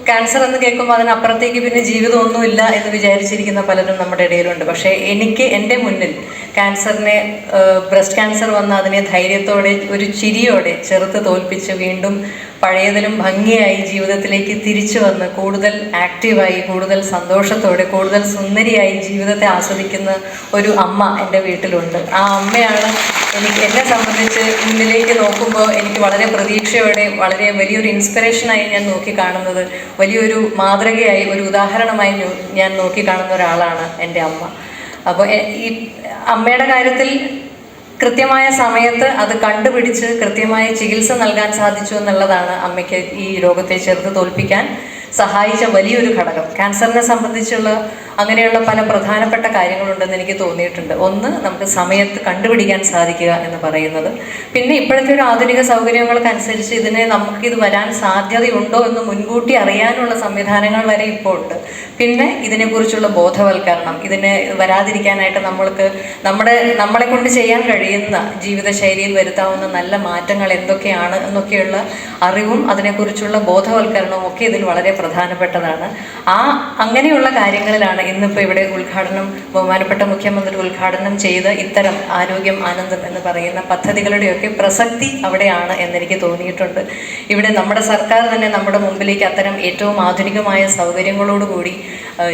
Cancer എന്ന് കേൾക്കുമ്പോൾ അതിനപ്പുറത്തേക്ക് പിന്നെ ജീവിതമൊന്നുമില്ല എന്ന് വിചാരിച്ചിരിക്കുന്ന പലരും നമ്മുടെ ഇടയിലുണ്ട്. പക്ഷേ എൻ്റെ മുന്നിൽ ബ്രസ്റ്റ് ക്യാൻസർ വന്ന് അതിനെ ധൈര്യത്തോടെ ഒരു ചിരിയോടെ ചെറുത്ത് തോൽപ്പിച്ച് വീണ്ടും പഴയതിലും ഭംഗിയായി ജീവിതത്തിലേക്ക് തിരിച്ചു വന്ന് കൂടുതൽ ആക്റ്റീവായി, കൂടുതൽ സന്തോഷത്തോടെ, കൂടുതൽ സുന്ദരിയായി ജീവിതത്തെ ആസ്വദിക്കുന്ന ഒരു അമ്മ എൻ്റെ വീട്ടിലുണ്ട്. ആ അമ്മയാണ് എന്നെ സംബന്ധിച്ച് മുന്നിലേക്ക് നോക്കുമ്പോൾ എനിക്ക് വളരെ പ്രതീക്ഷയോടെ, വളരെ വലിയൊരു ഇൻസ്പിറേഷനായി ഞാൻ നോക്കിക്കാണുന്നത്, വലിയൊരു മാതൃകയായി, ഒരു ഉദാഹരണമായി ഞാൻ നോക്കിക്കാണുന്ന ഒരാളാണ് എൻ്റെ അമ്മ. അപ്പോൾ ഈ അമ്മയുടെ കാര്യത്തിൽ കൃത്യമായ സമയത്ത് അത് കണ്ടുപിടിച്ച് കൃത്യമായ ചികിത്സ നൽകാൻ സാധിച്ചു എന്നുള്ളതാണ് അമ്മയ്ക്ക് ഈ രോഗത്തെ ചെറുത്ത് തോൽപ്പിക്കാൻ സഹായിച്ച വലിയൊരു ഘടകം. ക്യാൻസറിനെ സംബന്ധിച്ചുള്ള അങ്ങനെയുള്ള പല പ്രധാനപ്പെട്ട കാര്യങ്ങളുണ്ടെന്ന് എനിക്ക് തോന്നിയിട്ടുണ്ട്. ഒന്ന്, നമുക്ക് സമയത്ത് കണ്ടുപിടിക്കാൻ സാധിക്കുക എന്ന് പറയുന്നത്. പിന്നെ ഇപ്പോഴത്തെ ഒരു ആധുനിക സൗകര്യങ്ങൾക്കനുസരിച്ച് നമുക്കിത് വരാൻ സാധ്യതയുണ്ടോ എന്ന് മുൻകൂട്ടി അറിയാനുള്ള സംവിധാനങ്ങൾ വരെ ഇപ്പോൾ ഉണ്ട്. പിന്നെ ഇതിനെക്കുറിച്ചുള്ള ബോധവൽക്കരണം, ഇതിനെ വരാതിരിക്കാനായിട്ട് നമ്മളെ കൊണ്ട് ചെയ്യാൻ കഴിയുന്ന ജീവിതശൈലിയിൽ വരുത്താവുന്ന നല്ല മാറ്റങ്ങൾ എന്തൊക്കെയാണ് എന്നൊക്കെയുള്ള അറിവും അതിനെക്കുറിച്ചുള്ള ബോധവൽക്കരണവും ഒക്കെ ഇതിൽ വളരെ പ്രധാനപ്പെട്ടതാണ്. അങ്ങനെയുള്ള കാര്യങ്ങളിലാണ് ഇന്നിപ്പോൾ ഇവിടെ ബഹുമാനപ്പെട്ട മുഖ്യമന്ത്രി ഉദ്ഘാടനം ചെയ്ത് ഇത്തരം ആരോഗ്യം ആനന്ദം എന്ന് പറയുന്ന പദ്ധതികളുടെയൊക്കെ പ്രസക്തി അവിടെയാണ് എന്നെനിക്ക് തോന്നിയിട്ടുണ്ട്. ഇവിടെ നമ്മുടെ സർക്കാർ തന്നെ നമ്മുടെ മുമ്പിലേക്ക് അത്തരം ഏറ്റവും ആധുനികമായ സൗകര്യങ്ങളോടുകൂടി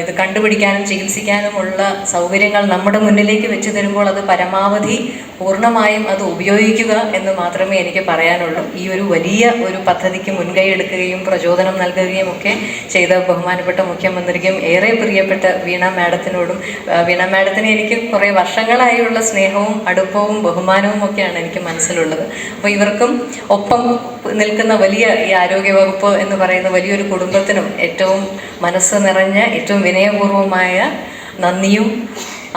ഇത് കണ്ടുപിടിക്കാനും ചികിത്സിക്കാനുമുള്ള സൗകര്യങ്ങൾ നമ്മുടെ മുന്നിലേക്ക് വെച്ച് തരുമ്പോൾ അത് പരമാവധി പൂർണ്ണമായും അത് ഉപയോഗിക്കുക എന്ന് മാത്രമേ എനിക്ക് പറയാനുള്ളൂ. ഈ ഒരു വലിയ ഒരു പദ്ധതിക്ക് മുൻകൈ എടുക്കുകയും പ്രചോദനം നൽകുകയും ഒക്കെ ചെയ്ത ബഹുമാനപ്പെട്ട മുഖ്യമന്ത്രിക്കും ഏറെ പ്രിയപ്പെട്ട വീണ മാഡത്തിനെ എനിക്ക് കുറേ വർഷങ്ങളായുള്ള സ്നേഹവും അടുപ്പവും ബഹുമാനവും ഒക്കെയാണ് എനിക്ക് മനസ്സിലുള്ളത്. അപ്പോൾ ഇവർക്കും ഒപ്പം നിൽക്കുന്ന വലിയ ഈ ആരോഗ്യവകുപ്പ് എന്ന് പറയുന്ന വലിയൊരു കുടുംബത്തിനും ഏറ്റവും മനസ്സ് നിറഞ്ഞ, ഏറ്റവും വിനയപൂർവമായ നന്ദിയും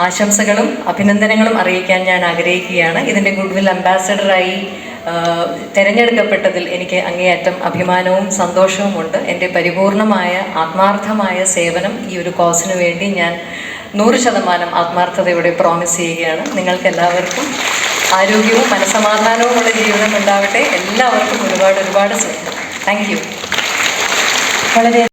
ആശംസകളും അഭിനന്ദനങ്ങളും അറിയിക്കാൻ ഞാൻ ആഗ്രഹിക്കുകയാണ്. ഇതിൻ്റെ ഗുഡ്വിൽ അംബാസഡറായി തിരഞ്ഞെടുക്കപ്പെട്ടതിൽ എനിക്ക് അങ്ങേയറ്റം അഭിമാനവും സന്തോഷവുമുണ്ട്. എൻ്റെ പരിപൂർണമായ ആത്മാർത്ഥമായ സേവനം ഈ ഒരു കോസിന് വേണ്ടി ഞാൻ 100% ആത്മാർത്ഥതയോടെ പ്രോമിസ് ചെയ്യുകയാണ്. നിങ്ങൾക്കെല്ലാവർക്കും ആരോഗ്യവും മനസ്സമാധാനവുമുള്ള ജീവിതം ഉണ്ടാവട്ടെ. എല്ലാവർക്കും ഒരുപാട് സ്നേഹം. Thank you. വളരെ